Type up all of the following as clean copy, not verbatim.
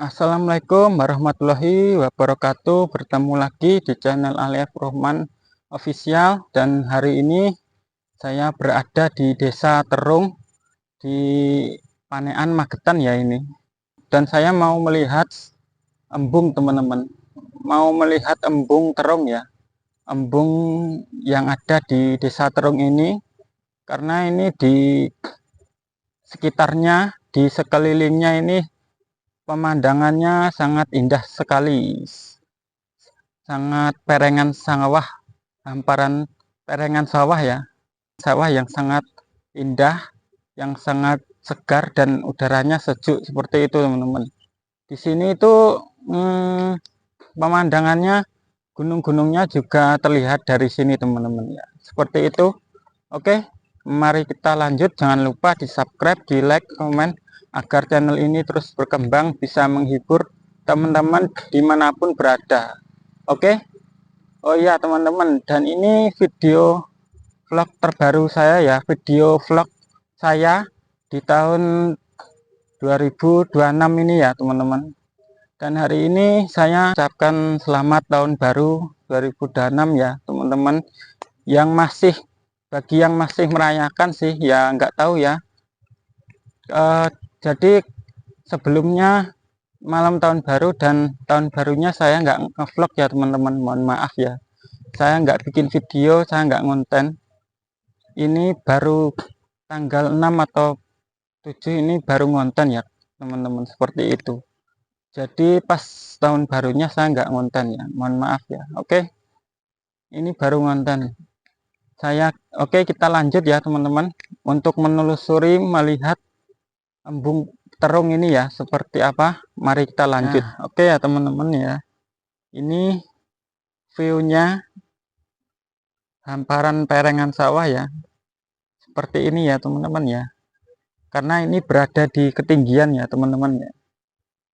Assalamualaikum warahmatullahi wabarakatuh. Bertemu lagi di channel Alief Rohman Official, dan hari ini saya berada di Desa Terung di Panean Magetan ya ini. Dan saya mau melihat embung teman-teman. Mau melihat embung terung ya. Embung yang ada di Desa Terung ini, karena ini di sekitarnya, di sekelilingnya ini pemandangannya sangat indah sekali, sangat perengan sawah, hamparan perengan sawah ya, sawah yang sangat indah, yang sangat segar dan udaranya sejuk seperti itu teman-teman. Di sini itu pemandangannya, gunung-gunungnya juga terlihat dari sini teman-teman ya, seperti itu. Oke, mari kita lanjut. Jangan lupa di subscribe, di like, komen, agar channel ini terus berkembang, bisa menghibur teman-teman dimanapun berada. Oke. Oh iya teman-teman, dan ini video vlog terbaru saya ya, video vlog saya di tahun 2026 ini ya teman-teman. Dan hari ini saya ucapkan selamat tahun baru 2026 ya teman-teman. Yang masih, bagi yang masih merayakan sih ya nggak tahu ya. Jadi sebelumnya malam tahun baru dan tahun barunya saya nggak ngevlog ya teman-teman, mohon maaf ya. Saya nggak bikin video, saya nggak ngonten. Ini baru tanggal 6 atau 7 ini baru ngonten ya teman-teman, seperti itu. Jadi pas tahun barunya saya nggak ngonten ya, mohon maaf ya. Oke, ini baru ngonten saya. Oke, kita lanjut ya teman-teman, untuk menelusuri melihat embung terung ini ya seperti apa. Mari kita lanjut. Oke ya teman-teman ya, ini view-nya hamparan perengan sawah ya, seperti ini ya teman-teman ya, karena ini berada di ketinggian ya teman-teman ya,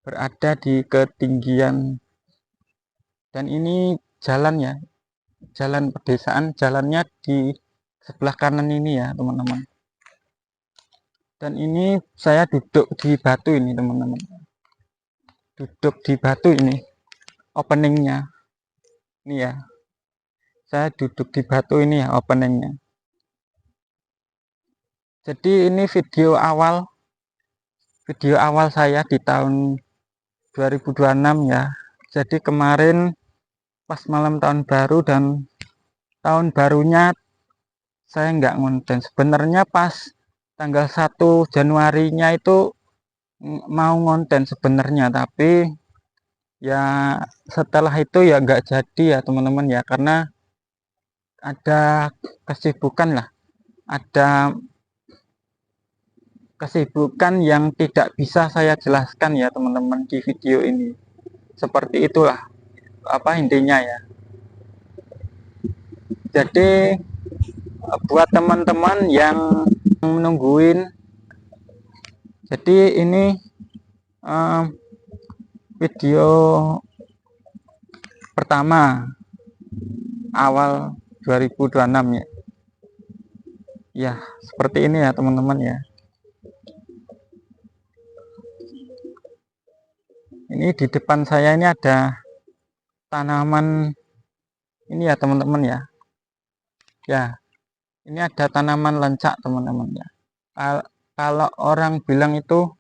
berada di ketinggian. Dan ini jalan ya, jalan pedesaan, jalannya di sebelah kanan ini ya teman-teman. Dan ini saya duduk di batu ini teman-teman, duduk di batu ini openingnya ini ya, saya duduk di batu ini ya openingnya. Jadi ini video awal saya di tahun 2026 ya. Jadi kemarin pas malam tahun baru dan tahun barunya saya nggak ngonten. Sebenarnya pas tanggal 1 Januarinya itu mau ngonten sebenarnya, tapi ya setelah itu ya nggak jadi ya teman-teman ya, karena ada kesibukan lah, ada kesibukan yang tidak bisa saya jelaskan ya teman-teman di video ini. Seperti itulah apa intinya ya. Jadi buat teman-teman yang menungguin, jadi ini video pertama awal 2026 ya. Ya, seperti ini ya teman-teman ya. Ini di depan saya ini ada tanaman ini ya teman-teman ya. Ya, ini ada tanaman lencak teman-teman ya. Kalau orang bilang itu,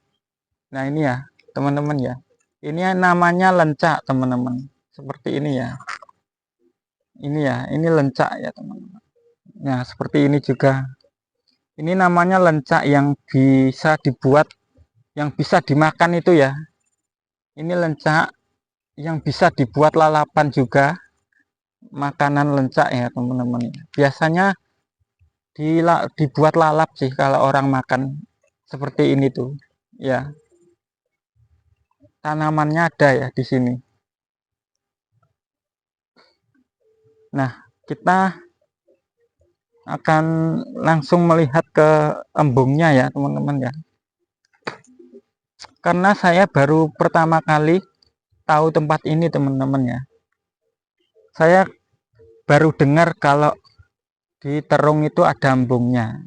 nah ini ya teman-teman ya, ini namanya lencak teman-teman, seperti ini ya. Ini ya, ini lencak ya teman-teman. Nah seperti ini juga, ini namanya lencak yang bisa dibuat, yang bisa dimakan itu ya. Ini lencak yang bisa dibuat lalapan juga, makanan lencak ya teman-teman. Biasanya dibuat lalap sih kalau orang makan, seperti ini tuh ya. Tanamannya ada ya di sini. Nah, kita akan langsung melihat ke embungnya ya teman-teman ya. Karena saya baru pertama kali tahu tempat ini teman-teman ya. Saya baru dengar kalau di Terung itu ada embungnya.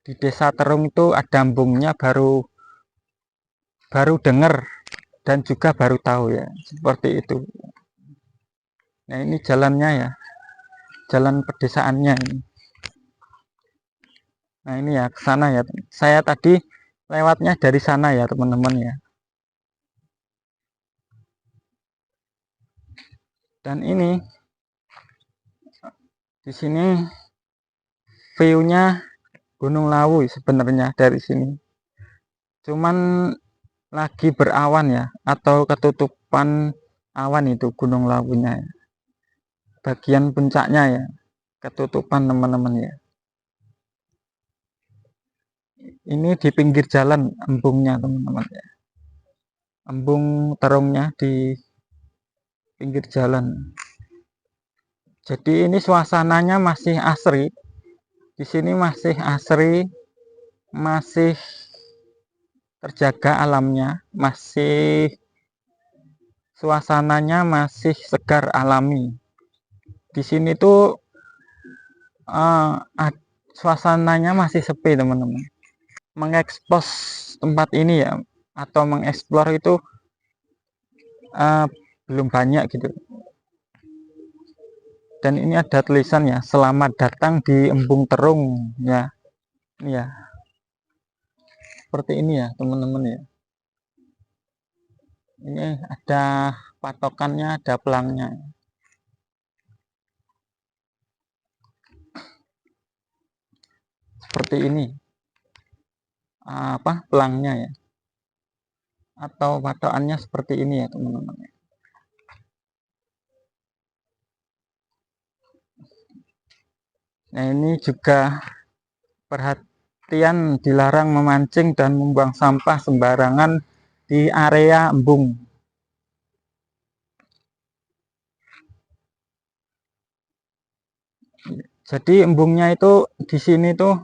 Di Desa Terung itu ada embungnya, baru dengar dan juga baru tahu ya, seperti itu. Nah ini jalannya ya, jalan pedesaannya ini. Nah ini ya ke sana ya, saya tadi lewatnya dari sana ya teman-teman ya. Dan ini di sini view-nya Gunung Lawu sebenarnya dari sini. Cuman lagi berawan ya, atau ketutupan awan itu Gunung Lawunya ya. Bagian puncaknya ya, ketutupan teman-teman ya. Ini di pinggir jalan embungnya teman-teman ya. Embung terungnya di pinggir jalan. Jadi ini suasananya masih asri. Di sini masih asri, masih terjaga alamnya, masih suasananya masih segar alami. Di sini tuh uh, suasananya masih sepi teman-teman. Mengekspos tempat ini ya, atau mengeksplor itu uh, belum banyak gitu. Dan ini ada tulisan ya, selamat datang di Embung Terung ya. Ini ya, seperti ini ya teman-teman ya. Ini ada patokannya, ada pelangnya. Seperti ini. Apa pelangnya ya. Atau patokannya seperti ini ya teman-teman. Nah, ini juga perhatian, dilarang memancing dan membuang sampah sembarangan di area embung. Jadi embungnya itu di sini tuh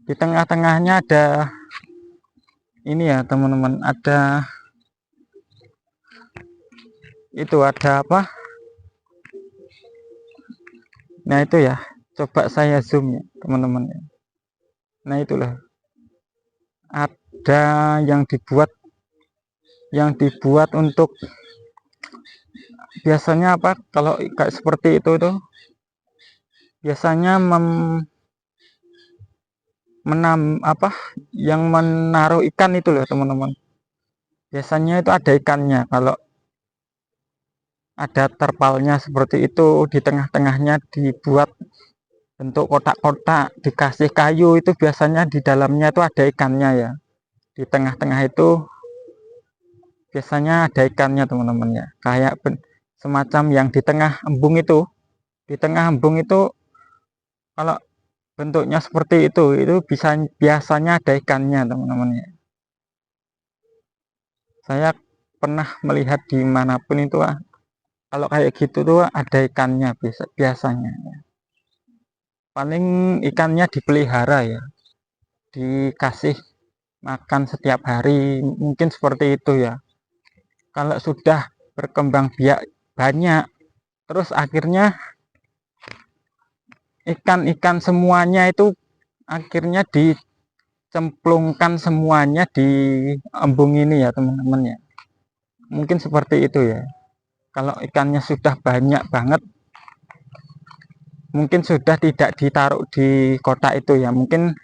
di tengah-tengahnya ada ini ya teman-teman, ada itu ada apa? Nah itu ya, coba saya zoom ya teman-teman. Nah itulah ada yang dibuat untuk biasanya apa? Kalau kayak seperti itu tuh biasanya apa? Yang menaruh ikan itu loh teman-teman. Biasanya itu ada ikannya. Kalau ada terpalnya seperti itu, di tengah-tengahnya dibuat bentuk kotak-kotak, dikasih kayu, itu biasanya di dalamnya itu ada ikannya ya. Di tengah-tengah itu biasanya ada ikannya teman-teman ya. Kayak semacam yang di tengah embung itu. Di tengah embung itu kalau bentuknya seperti itu biasanya ada ikannya teman-teman ya. Saya pernah melihat dimanapun itu kalau kayak gitu tuh ada ikannya biasanya. Paling ikannya dipelihara ya, dikasih makan setiap hari, mungkin seperti itu ya. Kalau sudah berkembang biak banyak, terus akhirnya ikan-ikan semuanya itu akhirnya dicemplungkan semuanya di embung ini ya teman-teman ya. Mungkin seperti itu ya. Kalau ikannya sudah banyak banget, mungkin sudah tidak ditaruh di kotak itu ya, mungkin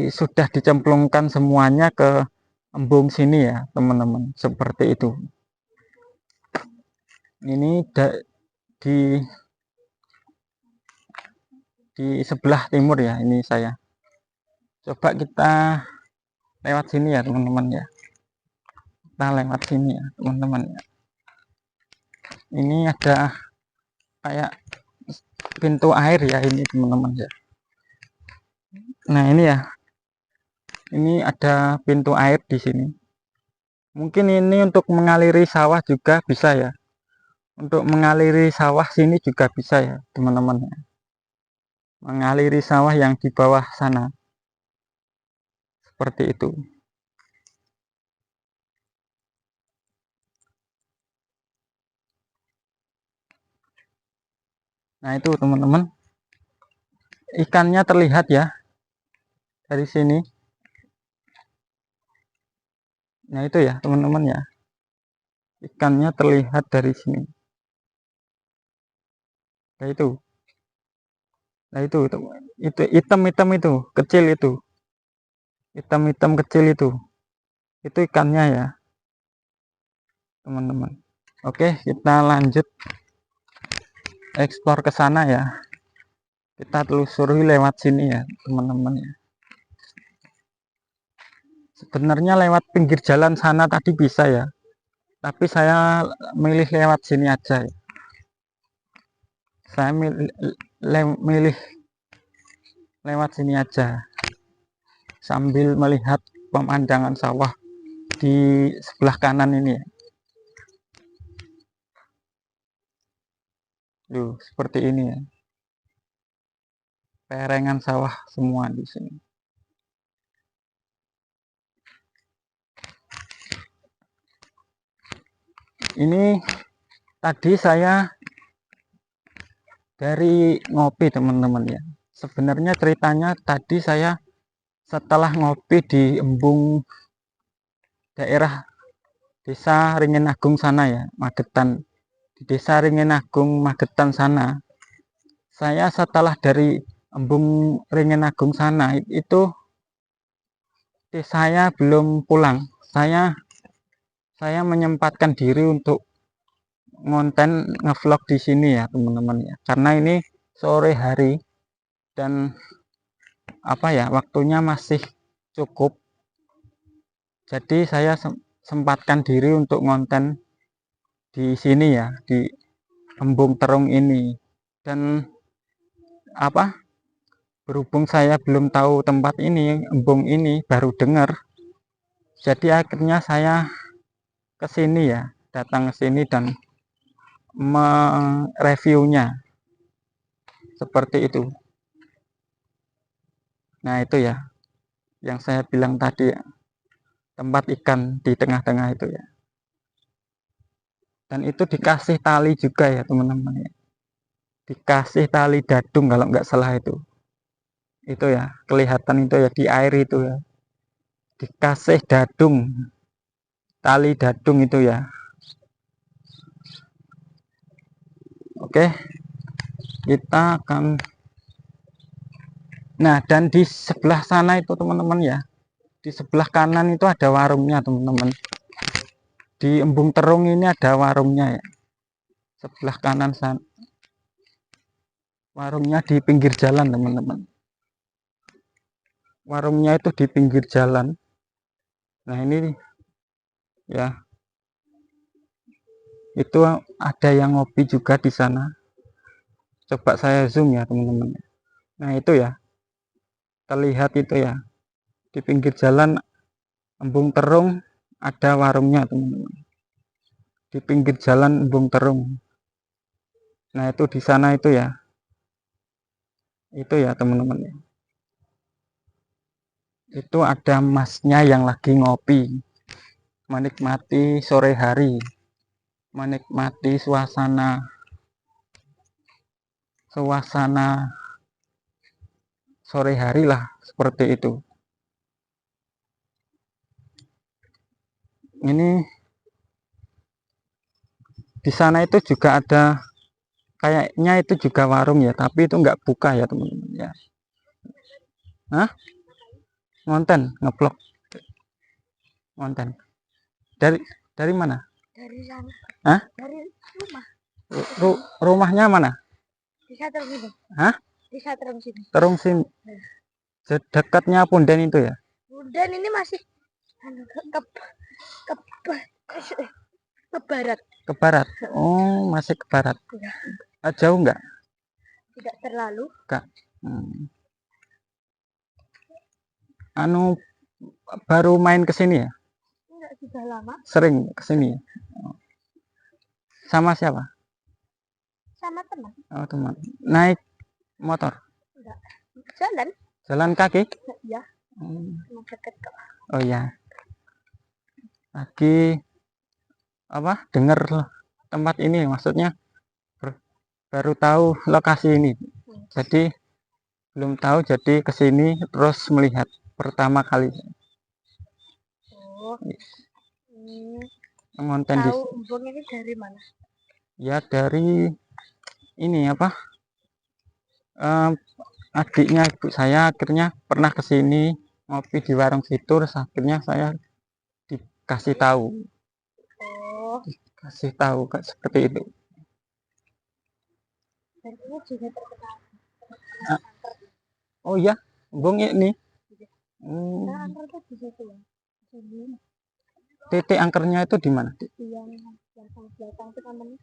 sudah dicemplungkan semuanya ke embung sini ya teman-teman, seperti itu. Ini di sebelah timur ya, ini saya coba kita lewat sini ya teman-teman ya, kita lewat sini ya teman-teman ya. Ini ada kayak pintu air ya ini teman-teman ya. Nah ini ya, ini ada pintu air di sini. Mungkin ini untuk mengaliri sawah juga bisa ya. Untuk mengaliri sawah sini juga bisa ya teman-teman ya. Mengaliri sawah yang di bawah sana. Seperti itu. Nah itu teman-teman. Ikannya terlihat ya dari sini. Nah itu ya teman-teman ya, ikannya terlihat dari sini. Nah itu, nah itu hitam-hitam itu, kecil itu, hitam-hitam kecil itu ikannya ya teman-teman. Oke, kita lanjut eksplor ke sana ya. Kita telusuri lewat sini ya teman-teman ya. Sebenarnya lewat pinggir jalan sana tadi bisa ya, tapi saya milih lewat sini aja ya. Saya milih lewat sini aja sambil melihat pemandangan sawah di sebelah kanan ini ya. Seperti ini ya. Perengan sawah semua di sini. Ini tadi saya dari ngopi teman-teman ya. Sebenarnya ceritanya tadi saya setelah ngopi di embung daerah Desa Ringin Agung sana ya, Magetan. Di Desa Ringin Agung Magetan sana, saya setelah dari embung Ringin Agung sana itu saya belum pulang. Saya menyempatkan diri untuk ngonten ngevlog di sini ya teman-teman ya. Karena ini sore hari dan waktunya masih cukup. Jadi saya sempatkan diri untuk ngonten di sini ya, di embung terung ini. Dan berhubung saya belum tahu tempat ini, embung ini baru dengar. Jadi akhirnya saya ke sini ya, datang ke sini dan mereviewnya seperti itu. Nah itu ya yang saya bilang tadi ya, tempat ikan di tengah-tengah itu ya. Dan itu dikasih tali juga ya teman-teman ya, dikasih tali dadung kalau nggak salah itu ya kelihatan itu ya di air itu ya, dikasih dadung, tali dadung itu ya. Oke, kita akan, nah dan di sebelah sana itu teman-teman ya, di sebelah kanan itu ada warungnya teman-teman. Di embung terung ini ada warungnya ya, sebelah kanan sana. Warungnya di pinggir jalan teman-teman, warungnya itu di pinggir jalan. Nah ini ya, itu ada yang ngopi juga di sana. Coba saya zoom ya teman-teman. Nah itu ya, terlihat itu ya, di pinggir jalan embung terung ada warungnya teman-teman, di pinggir jalan embung terung. Nah itu di sana itu ya teman-teman ya, itu ada masnya yang lagi ngopi, menikmati sore hari, menikmati suasana sore hari lah, seperti itu. Ini di sana itu juga ada, kayaknya itu juga warung ya, tapi itu nggak buka ya teman-teman ya. Hah? Ngonten, ngeblok, ngonten. Dari mana? Dari sana. Hah? Dari rumah. Rumahnya mana? Bisa terung sini. Hah? Bisa terung sini. Terung sini. Dekatnya Punden itu ya? Punden ini masih ke barat. Ke barat. Oh, masih ke barat. Ya. Jauh nggak? Tidak terlalu. Kak. Baru main ke sini ya? Enggak, sudah lama. Sering ke sini ya? Sama siapa? Sama teman. Oh, teman. Naik motor? Enggak. Jalan. Jalan kaki? Ya. Dekat kok. Oh ya. Lagi dengar tempat ini, maksudnya baru tahu lokasi ini. Jadi belum tahu, jadi kesini terus melihat pertama kali. Oh. Ngonten di Tahu embung ini dari mana? ya dari ini apa? Adiknya ibu saya akhirnya pernah ke sini ngopi di warung situ, terus akhirnya saya dikasih tahu, Oh, seperti itu. dan ini juga terkenal Ah, kanker. oh iya, embung ini. Nah, kanker tuh di situ ya. Di sini. Titik angkernya itu di mana? Di yang belakang itu namanya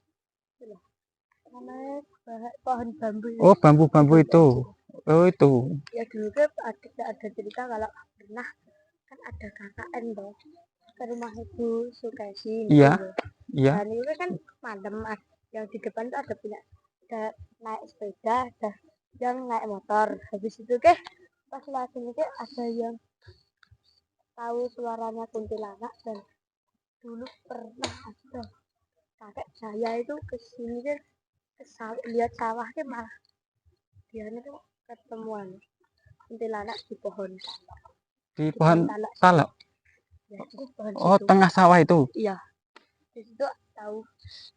itu loh. Namanya pohon bambu. Oh, bambu-bambu itu. Oh, itu. Ya dulu kan ada cerita kalau pernah kan ada KKN toh ke rumah ibu Sukesi Iya, gitu. iya. Dan itu kan malam yang di depan tuh ada naik sepeda, ada yang naik motor. Habis itu ke pas lagi itu ada yang tahu suaranya kuntilanak dan dulu pernah ada kakek saya itu kesini kan lihat sawah kan malah dia itu ketemuan kuntilanak di pohon Di pohon talak talak. ya di pohon Oh, situ. tengah sawah itu. Iya, di situ tahu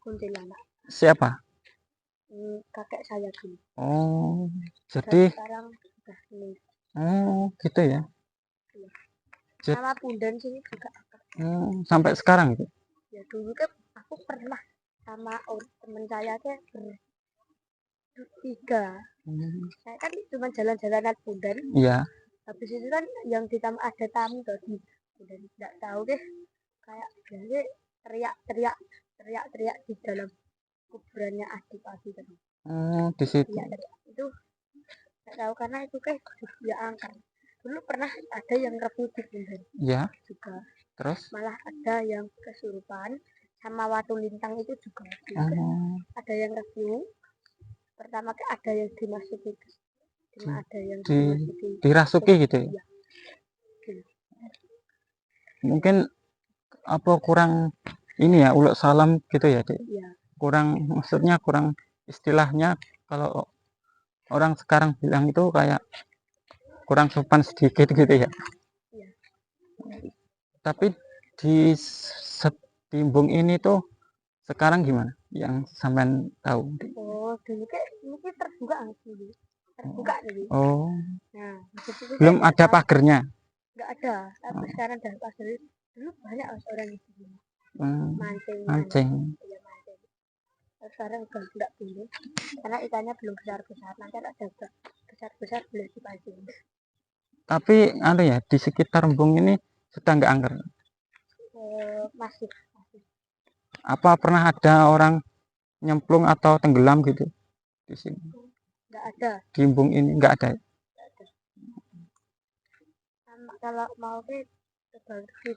kuntilanak. Siapa? Kakek saya dulu. Oh, Dan jadi sekarang udah ini. gitu ya. Iya. Jadi, Sama Pundan sini juga. sampai sekarang itu. Ya dulu kan aku pernah sama temen saya kan bertiga. Saya kan cuma jalan-jalanan Pundan. Iya. Habis itu kan yang ada tamu tadi. Pundan tidak tahu deh kayak biasa teriak-teriak di dalam kuburannya adik-adik tadi. Di situ. Ya, itu nggak tahu karena itu kan dia angker. Dulu pernah ada yang rebut di Pundan Iya. juga. Terus? Malah ada yang kesurupan sama Watu Lintang itu juga. Ada yang review. Pertama ada yang dimasuki, ada yang dimasuki. Dirasuki gitu ya. Iya. Mungkin apa kurang ini ya uluk salam gitu ya, Dek. Iya. Kurang maksudnya kurang istilahnya kalau orang sekarang bilang itu kayak kurang sopan sedikit gitu ya. Iya. Tapi di Setimbung ini tuh sekarang gimana yang sampean tahu? Oh, dulu kayak mungkin terbuka dulu. Terbuka nih. Oh. Nah, Belum ada pagernya. Enggak ada. Tapi sekarang ada pagar. Dulu banyak orang di sini. Mancing. Iya, mancing. Sekarang udah enggak boleh karena ikannya belum besar-besar. Nanti ada besar-besar boleh dipancing. Tapi ya di sekitar Embung ini sudah nggak angker. Masih. Apa pernah ada orang nyemplung atau tenggelam gitu di sini? Enggak ada. Di Embung ini nggak ada. Kalau mau ke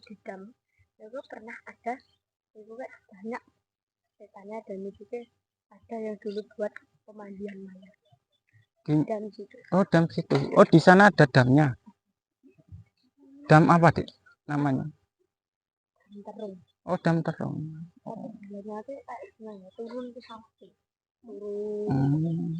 di dam, itu pernah ada. Itu kayak banyak ceritanya dan itu ada yang dulu buat pemandian mayat. Dam situ. Oh, dam situ. Oh, di sana ada damnya. Dam apa, Dik? Namanya? Dam Terung. Oh, dam Terung. Oh. Damnya itu kayak gimana? Turun ke samping. Turun.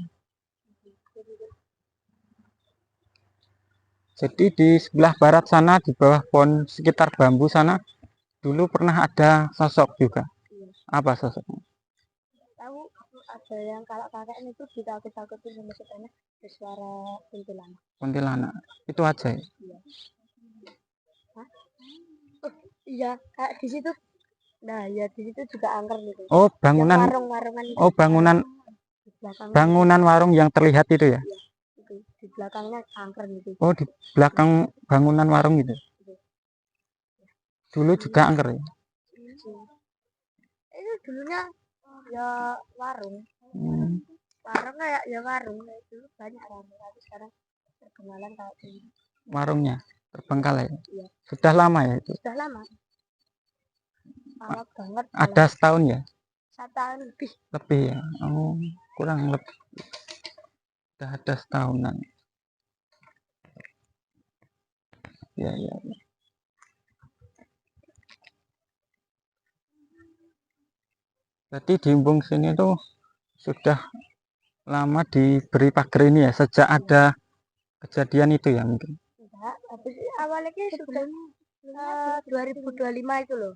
Jadi di sebelah barat sana di bawah pohon sekitar bambu sana dulu pernah ada sosok juga. Iya. Apa sosoknya? Tahu ada yang kalau kakek itu ditakut-takutin sama setannya ada suara kuntilanak. Kuntilanak. Itu aja ya? Iya. Hah? Oh, iya, kayak di situ. Nah, ya di situ juga angker gitu. Oh, bangunan. Warung-warungan itu. Oh, bangunan warung yang terlihat itu ya? Iya. Itu di belakangnya angker gitu. Oh, di belakang bangunan warung itu. Dulu juga angker ya? Itu dulunya ya warung. Warung kayak ya warung. Dulu banyak orang. Tapi sekarang perkenalan kayak gini. Warungnya terbengkalai. Iya. Sudah lama ya itu? Sudah lama. Lama banget. Ada setahun ya? 1 tahun lebih. Lebih ya? Oh, kurang lebih. Sudah ada setahunan. Ya, ya, ya. Berarti di Embung sini tuh sudah lama diberi pagar ini ya, sejak ada kejadian itu ya mungkin? Enggak, tapi awalnya sudah 2025 itu loh.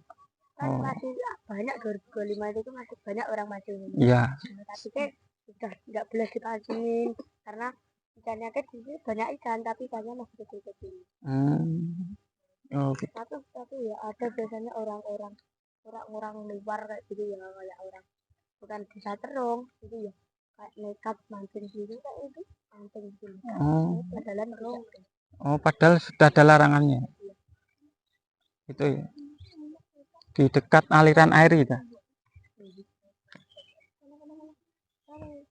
kan Oh, masih banyak 2025 itu masih banyak orang maju ini. iya. Tapi kan sudah nggak boleh dipancingin karena ikannya kan di sini banyak ikan tapi ikannya masih kecil-kecil. Oh, gitu. Tapi ya ada biasanya orang-orang luar kayak gitu ya, kayak orang bukan bisa terung gitu ya, kayak nekat mancing gitu kayak itu mancing gitu. Oh, Padahal terung. padahal sudah ada larangannya. Itu ya. Di dekat aliran air itu.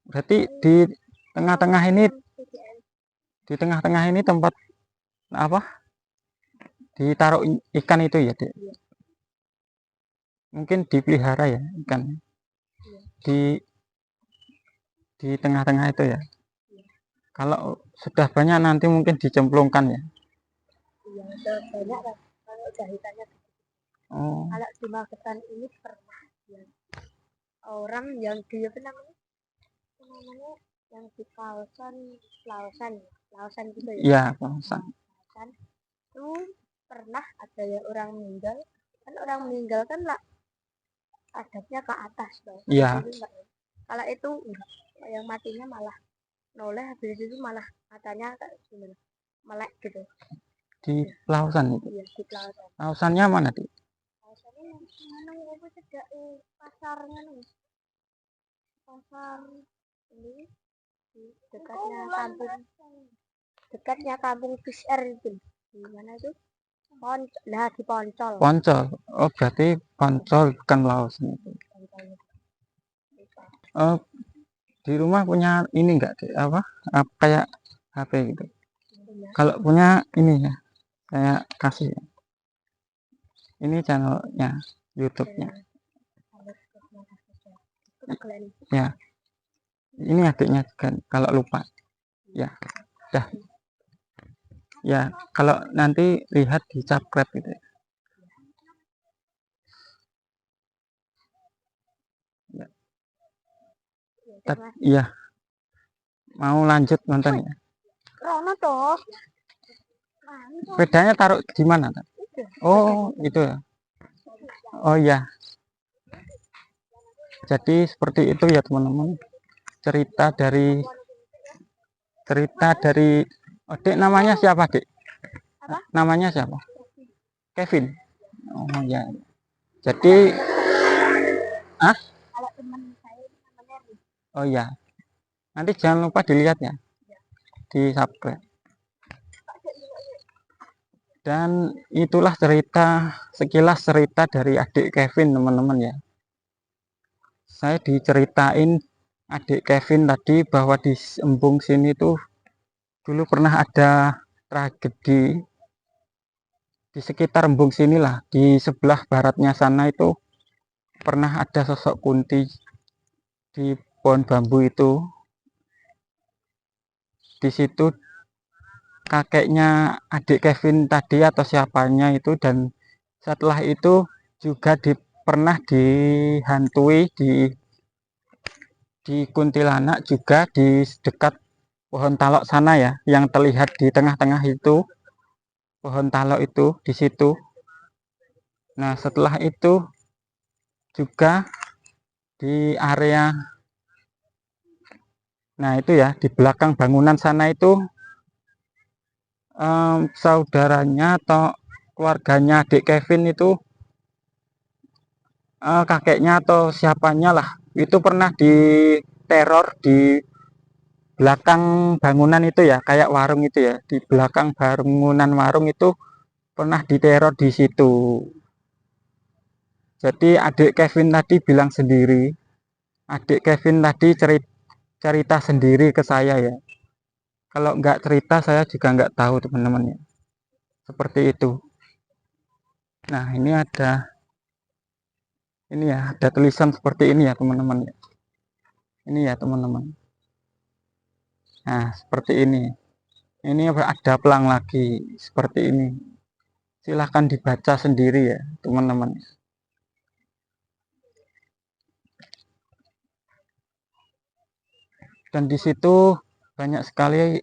Berarti di tengah-tengah ini, tempat apa? Ditaruh ikan itu ya, Dek. Mungkin dipelihara ya ikan. Di tengah-tengah itu ya. Kalau sudah banyak nanti mungkin dicemplungkan ya. Iya, udah banyak kan. Kalau udah ikannya. Oh, Kalau di Magetan ini pernah ya, orang yang di apa namanya yang di Lausan gitu ya. iya, Bangsa. Lausan itu pernah ada ya orang meninggal. Kan orang meninggal kan lah adabnya ke atas loh. Iya. Kalau itu enggak, yang matinya malah noleh, habis itu malah matanya kayak gimana? Melek gitu. Di Lausan itu. Iya, di Lausan. Lausannya mana, Dik? Lausannya yang mana itu cedek pasarnya nih. Pasar ini di dekatnya kampung Fisher itu. Di mana itu? Di Poncol. Poncol. Oh, berarti Poncol bukan Lausan itu. Oh, di rumah punya ini enggak, Dek? Apa kayak HP gitu. Kalau punya ini ya, saya kasih ya. Ini channelnya, YouTube-nya. Ya, ini adiknya juga kalau lupa. Ya, dah. Ya, kalau nanti lihat di subscribe gitu. Ya. Iya. Mau lanjut nonton ya? Rono toh. Bedanya taruh di mana? Oh, itu ya. Oh iya. Jadi seperti itu ya teman-teman. Cerita dari oh, Dek, namanya siapa, Dek? Apa? Namanya siapa? Kevin. Oh ya. Jadi Kalau teman saya namanya oh ya. Nanti jangan lupa dilihat ya. Di subscribe. Dan itulah sekilas cerita dari adik Kevin teman-teman ya. Saya diceritain adik Kevin tadi bahwa di embung sini tuh dulu pernah ada tragedi di sekitar embung sinilah, di sebelah baratnya sana itu pernah ada sosok Kunti di pohon bambu itu. Di situ kakeknya adik Kevin tadi atau siapanya itu, dan setelah itu juga pernah dihantui di kuntilanak juga di dekat pohon talok sana ya, yang terlihat di tengah-tengah itu pohon talok itu di situ. Nah, setelah itu juga di area, nah itu ya, di belakang bangunan sana itu saudaranya atau keluarganya adik Kevin itu, kakeknya atau siapanya lah, itu pernah diteror di belakang bangunan itu ya, kayak warung itu ya, di belakang bangunan warung itu pernah diteror di situ. Jadi adik Kevin tadi bilang sendiri, adik Kevin tadi cerita sendiri ke saya ya. Kalau nggak cerita saya juga nggak tahu teman-teman ya. Seperti itu. Nah ini ya, ada tulisan seperti ini ya teman-teman ya. Ini ya teman-teman. Nah seperti ini. Ini ada pelang lagi seperti ini. Silahkan dibaca sendiri ya teman-teman. Dan di situ banyak sekali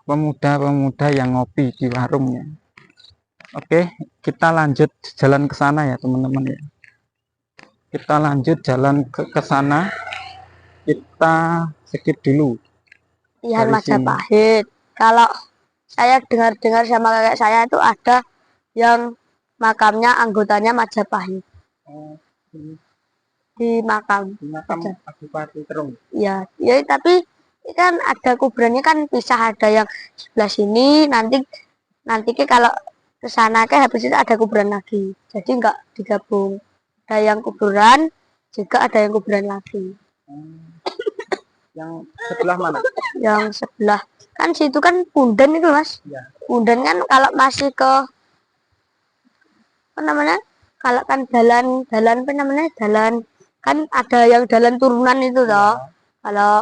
pemuda-pemuda yang ngopi di warungnya. Oke, kita lanjut jalan ke sana ya teman-teman ya. Kita lanjut jalan ke sana. Kita skip dulu Ihan dari sini. Majapahit. Kalau saya dengar-dengar sama kakek saya itu ada yang makamnya anggotanya Majapahit Oh, di makam. di makam Ada. Adipati Terung. Ya, ya tapi kan ada kuburannya kan pisah, ada yang sebelah sini, nanti ke kalau ke sana ke habis itu ada kuburan lagi. Jadi enggak digabung. Ada yang kuburan, juga ada yang kuburan lagi. Yang sebelah mana? Yang sebelah kan situ kan Punden itu Mas. Ya. Punden kan kalau masih ke apa namanya? Kalau kan jalan apa namanya? Jalan kan ada yang jalan turunan itu toh. Ya. Kalau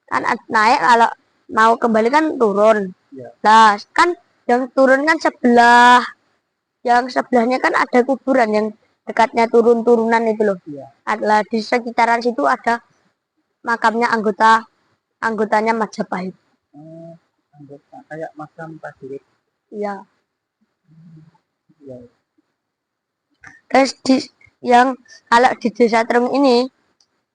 kan naik, kalau mau kembali kan turun. Ya. Nah, kan yang turun kan yang sebelahnya kan ada kuburan yang dekatnya turunan itu loh. Ya. Adalah di sekitaran situ ada makamnya anggotanya Majapahit. Anggota kayak makam prajurit. Iya. Ya. Terus yang kalau di Desa Terung ini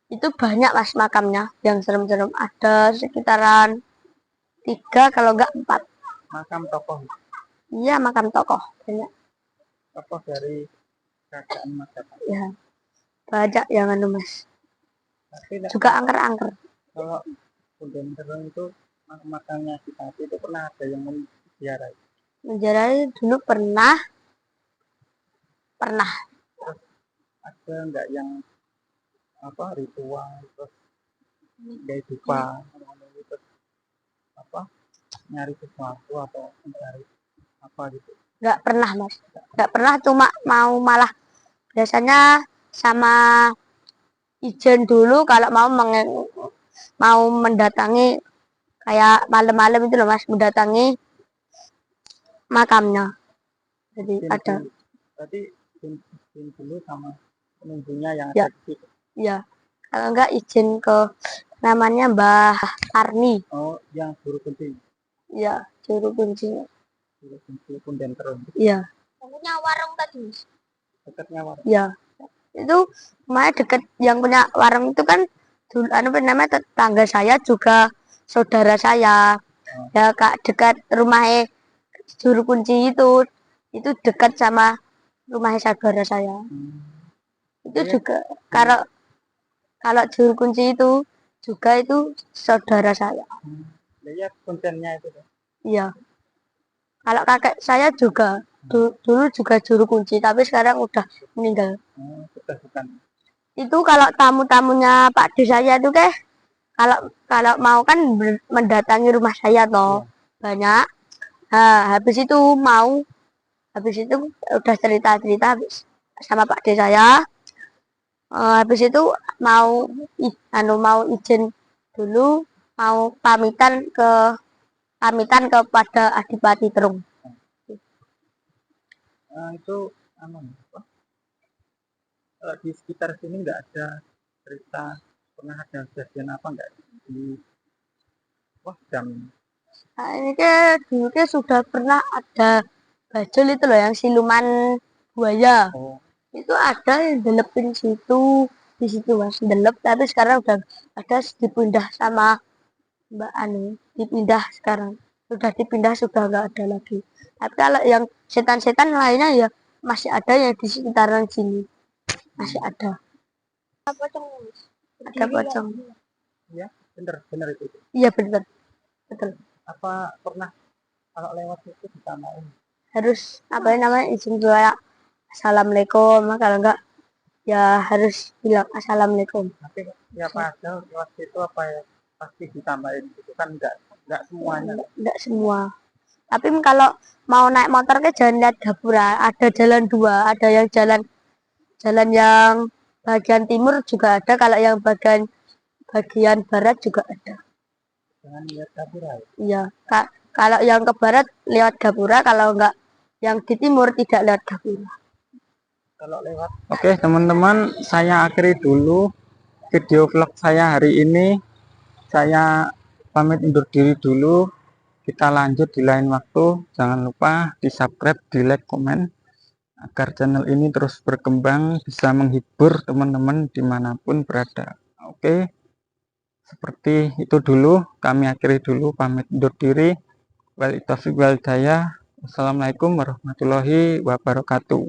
itu banyak Mas makamnya yang serem-serem, ada sekitaran 3 kalau enggak 4. Makam tokoh. Iya, makam tokoh banyak. Tokoh dari kerajaan Majapahit. Ya, banyak yang anu Mas. Tapi Juga angker-angker. kalau Punden Terung itu makamnya Adipati itu pernah ada yang menziarahi. Menziarahi dulu pernah. Ada enggak yang apa ritual terus kayak dupa terus apa nyari sesuatu atau mencari apa gitu? Enggak pernah Mas. Enggak pernah, cuma mau malah biasanya sama ijen dulu kalau mau mendatangi kayak malam-malam itu loh Mas, mendatangi makamnya. Jadi ada. Berarti dulu sama penunggunya yang Ya. ada di situ. Ya, kalau enggak izin ke namanya Mbah Arni. Oh, yang juru kunci. Ya, juru kuncinya. Juru kunci Punden Terung. Iya. Punya warung tadi. Dekatnya warung. Ya, itu rumahnya deket. Yang punya warung itu kan dulu namanya tetangga saya, juga saudara saya. Ya kak, dekat rumahnya juru kunci itu dekat sama rumahnya saudara saya. Itu juga kalau juru kunci itu juga itu saudara saya. Lihat kuncennya itu. Iya. Kalau kakek saya juga dulu juga juru kunci, tapi sekarang udah meninggal. Sudah bukan. Itu kalau tamu-tamunya Pak D saya itu kalau mau kan mendatangi rumah saya toh. Banyak. Nah, habis itu udah cerita-cerita sama Pak D saya. Habis itu mau izin dulu, mau pamitan kepada Adipati Terung. Itu apa? Di sekitar sini nggak ada cerita pernah ada kejadian apa nggak di jam. Nah, ini dulu sudah pernah ada bajul itu loh yang siluman buaya. Itu ada yang delepin di situ Mas, delep, tapi sekarang udah ada dipindah sama Mbak Anu, dipindah sekarang. Sudah nggak ada lagi. Tapi kalau yang setan-setan lainnya ya masih ada yang di sekitaran sini. Masih ada. Ada pocong. Ya, benar itu. Iya benar. Betul. Apa pernah kalau lewat itu ditamain? Harus apa namanya izin dulu ya. Assalamualaikum. Kalau enggak ya harus bilang assalamualaikum. Tapi ya padahal lewat itu apa ya pasti ditambahin gitu kan enggak semuanya. Enggak semua. Tapi kalau mau naik motor ke jangan lihat gapura. Ada jalan 2, ada yang jalan yang bagian timur juga ada, kalau yang bagian barat juga ada. Jangan lihat gapura. Iya, kalau yang ke barat lewat gapura, kalau enggak yang di timur tidak lewat gapura. Kalau lewat. Oke, teman-teman, saya akhiri dulu video vlog saya hari ini. Saya pamit undur diri dulu. kita lanjut di lain waktu. Jangan lupa di subscribe, di like, komen, agar channel ini terus berkembang, bisa menghibur teman-teman dimanapun berada. Oke, seperti itu dulu, kami akhiri dulu, pamit undur diri. Wal taufiq wal hidayah. Wassalamualaikum warahmatullahi wabarakatuh.